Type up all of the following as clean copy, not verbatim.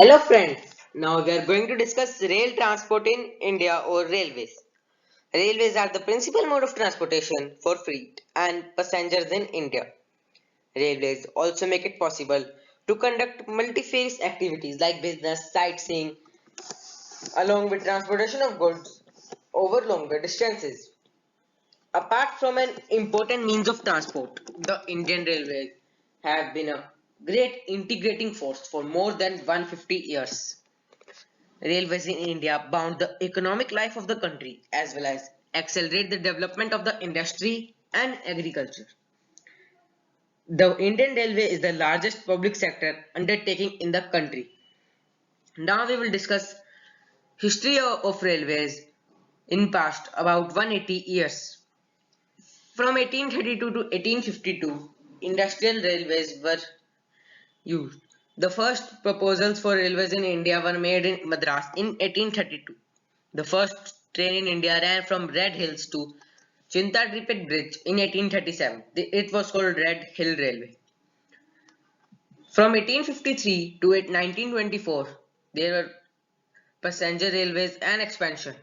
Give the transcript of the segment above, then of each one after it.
Hello friends, now we are going to discuss rail transport in India or railways. Railways are the principal mode of transportation for freight and passengers in India. Railways also make it possible to conduct multi-phase activities like business, sightseeing, along with transportation of goods over longer distances. Apart from an important means of transport, the Indian Railways have been a great integrating force for more than 150 years. Railways in India bound the economic life of the country as well as accelerate the development of the industry and agriculture. The Indian Railway is the largest public sector undertaking in the country. Now we will discuss history of railways in past about 180 years. From 1832 to 1852, industrial railways were used. The first proposals for railways in India were made in Madras in 1832. The first train in India ran from Red Hills to Chintadrapet Bridge in 1837. It was called Red Hill Railway. From 1853 to 1924, there were passenger railways and expansion.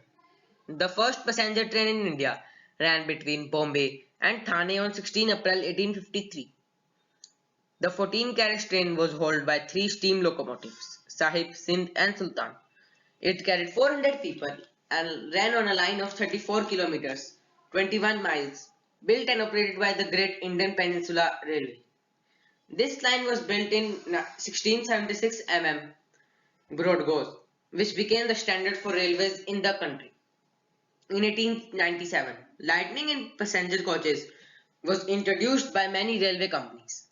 The first passenger train in India ran between Bombay and Thane on 16 April 1853. The 14-carriage train was hauled by three steam locomotives, Sahib, Sindh and Sultan. It carried 400 people and ran on a line of 34 kilometers, 21 miles, built and operated by the Great Indian Peninsula Railway. This line was built in 1676 broad gauge, which became the standard for railways in the country. In 1897, lighting in passenger coaches was introduced by many railway companies.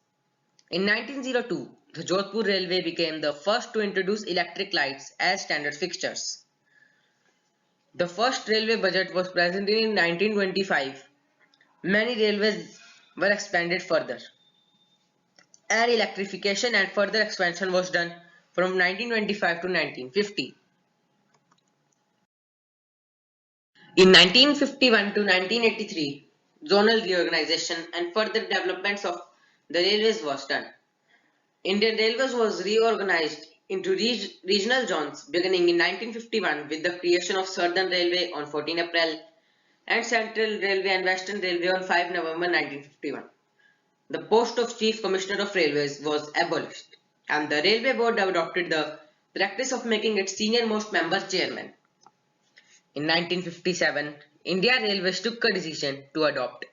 In 1902, the Jodhpur Railway became the first to introduce electric lights as standard fixtures. The first railway budget was presented in 1925. Many railways were expanded further. Air electrification and further expansion was done from 1925 to 1950. In 1951 to 1983, zonal reorganization and further developments of the railways was done. Indian Railways was reorganized into regional zones beginning in 1951 with the creation of Southern Railway on 14 April and Central Railway and Western Railway on 5 November 1951. The post of Chief Commissioner of Railways was abolished and the Railway Board adopted the practice of making its senior-most member chairman. In 1957, India Railways took a decision to adopt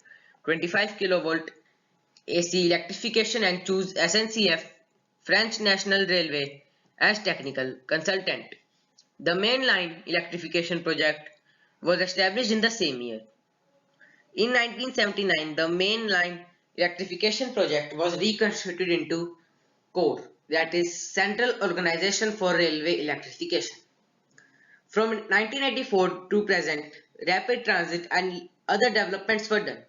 25 kilovolt AC electrification and choose SNCF, French National Railway, as technical consultant. The main line electrification project was established in the same year. In 1979, the main line electrification project was reconstituted into CORE, that is Central Organization for Railway Electrification. From 1984 to present, rapid transit and other developments were done.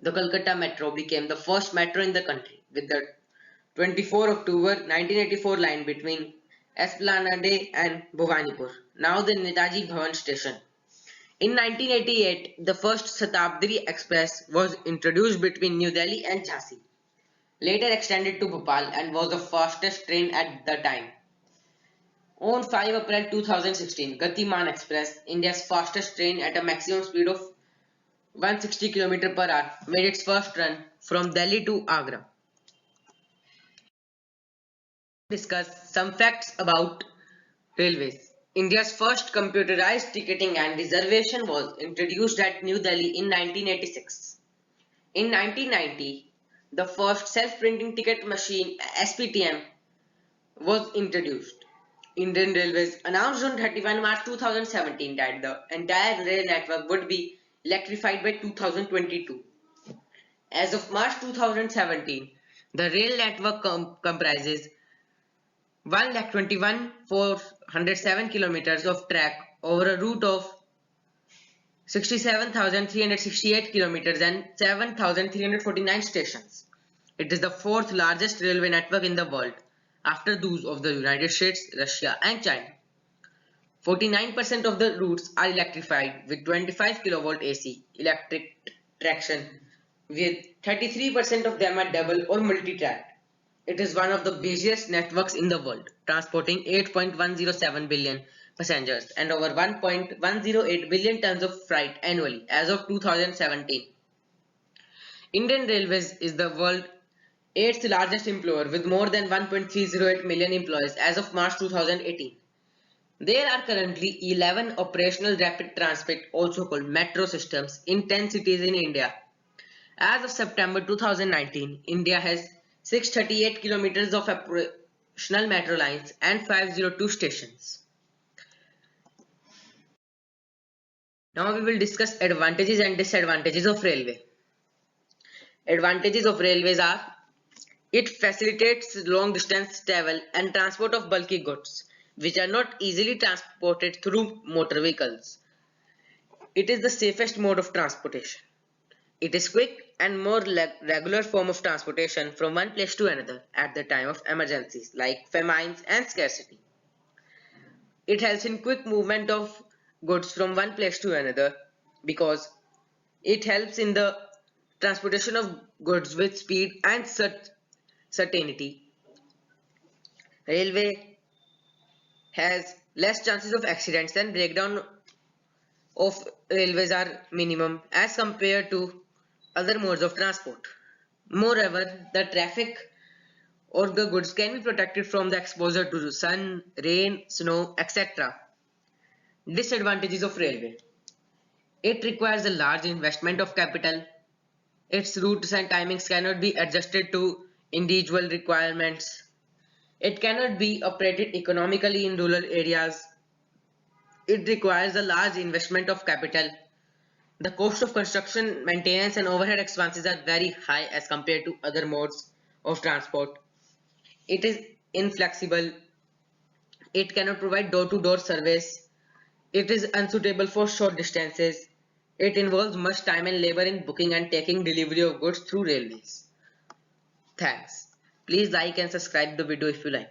The Kolkata Metro became the first metro in the country with the 24 October 1984 line between Esplanade and Bhuvanipur, now the Netaji Bhavan station. In 1988, the first Shatabdi Express was introduced between New Delhi and Jhansi, later extended to Bhopal and was the fastest train at the time. On 5 April 2016, Gatiman Express, India's fastest train at a maximum speed of 160 km per hour, made its first run from Delhi to Agra. Discuss some facts about railways. India's first computerized ticketing and reservation was introduced at New Delhi in 1986. In 1990, the first self-printing ticket machine SPTM was introduced. Indian Railways announced on 31 March 2017 that the entire rail network would be electrified by 2022. As of March 2017, the rail network comprises 1,21,407 kilometers of track over a route of 67,368 kilometers and 7,349 stations. It is the fourth largest railway network in the world after those of the United States, Russia and China. 49% of the routes are electrified with 25 kilovolt AC electric traction, with 33% of them are double or multi-track. It is one of the busiest networks in the world, transporting 8.107 billion passengers and over 1.108 billion tons of freight annually as of 2017. Indian Railways is the world's eighth largest employer with more than 1.308 million employees as of March 2018. There are currently 11 operational rapid transit, also called metro systems, in 10 cities in India. As of September 2019, India has 638 kilometers of operational metro lines and 502 stations. Now we will discuss advantages and disadvantages of railway. Advantages of railways are: it facilitates long distance travel and transport of bulky goods, which are not easily transported through motor vehicles. It is the safest mode of transportation. It is quick and more regular form of transportation from one place to another at the time of emergencies like famines and scarcity. It helps in quick movement of goods from one place to another because it helps in the transportation of goods with speed and certainty. Railway has less chances of accidents and breakdown of railways are minimum as compared to other modes of transport. Moreover, the traffic or the goods can be protected from the exposure to the sun, rain, snow, etc. Disadvantages of railway. It requires a large investment of capital. Its routes and timings cannot be adjusted to individual requirements. It cannot be operated economically in rural areas. It requires a large investment of capital. The cost of construction, maintenance and overhead expenses are very high as compared to other modes of transport. It is inflexible. It cannot provide door-to-door service. It is unsuitable for short distances. It involves much time and labor in booking and taking delivery of goods through railways. Thanks. Please like and subscribe the video if you like.